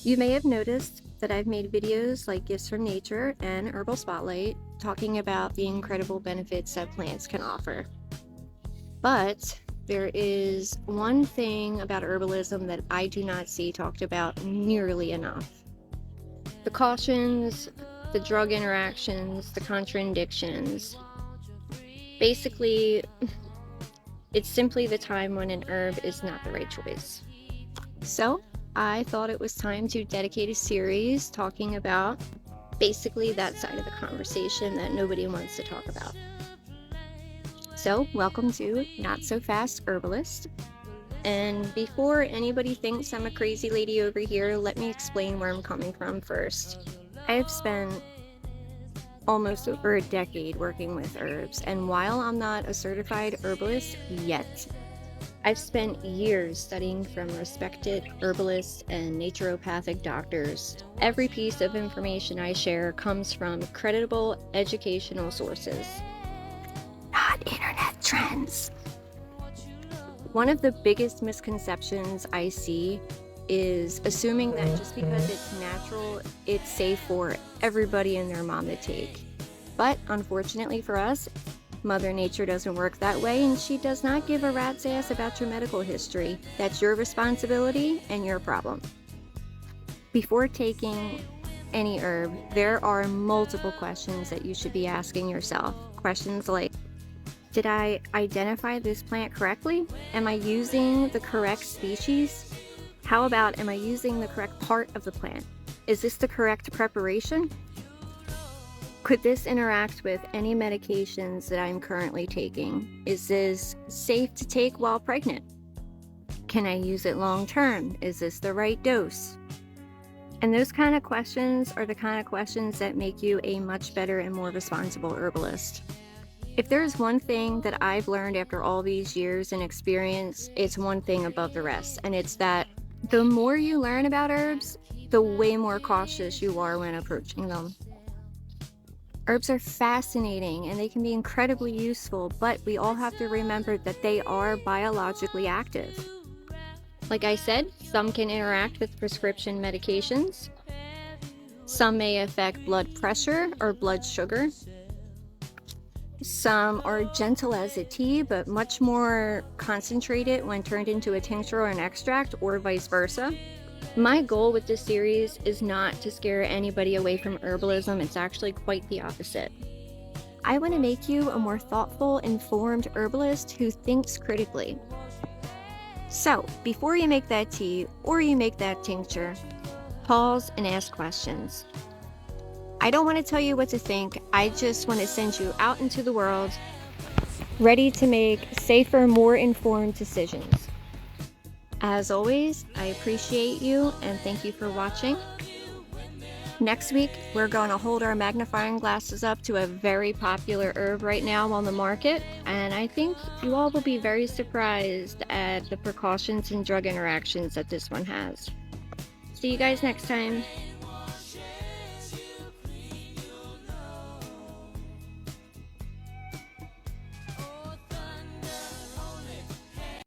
You may have noticed that I've made videos like Gifts from Nature and Herbal Spotlight talking about the incredible benefits that plants can offer. But there is one thing about herbalism that I do not see talked about nearly enough. The cautions, the drug interactions, the contradictions. Basically, it's simply the time when an herb is not the right choice. So, I thought it was time to dedicate a series talking about basically that side of the conversation that nobody wants to talk about. So, welcome to Not So Fast Herbalist. And before anybody thinks I'm a crazy lady over here, let me explain where I'm coming from first. I have spent almost over a decade working with herbs, and while I'm not a certified herbalist yet, I've spent years studying from respected herbalists and naturopathic doctors. Every piece of information I share comes from credible educational sources, not internet trends. One of the biggest misconceptions I see is assuming that just because it's natural, it's safe for everybody and their mom to take. But unfortunately for us, Mother Nature doesn't work that way, and she does not give a rat's ass about your medical history. That's your responsibility and your problem. Before taking any herb, there are multiple questions that you should be asking yourself. Questions like, did I identify this plant correctly? Am I using the correct species? How about, am I using the correct part of the plant? Is this the correct preparation? Could this interact with any medications that I'm currently taking? Is this safe to take while pregnant? Can I use it long term? Is this the right dose? And those kind of questions are the kind of questions that make you a much better and more responsible herbalist. If there's one thing that I've learned after all these years and experience, it's one thing above the rest, and it's that the more you learn about herbs, the way more cautious you are when approaching them. Herbs are fascinating and they can be incredibly useful, but we all have to remember that they are biologically active. Like I said, some can interact with prescription medications. Some may affect blood pressure or blood sugar. Some are gentle as a tea, but much more concentrated when turned into a tincture or an extract, or vice versa. My goal with this series is not to scare anybody away from herbalism. It's actually quite the opposite. I want to make you a more thoughtful, informed herbalist who thinks critically. So, before you make that tea or you make that tincture, pause and ask questions. I don't want to tell you what to think. I just want to send you out into the world, ready to make safer, more informed decisions. As always, I appreciate you and thank you for watching. Next week, we're going to hold our magnifying glasses up to a very popular herb right now on the market, and I think you all will be very surprised at the precautions and drug interactions that this one has. See you guys next time.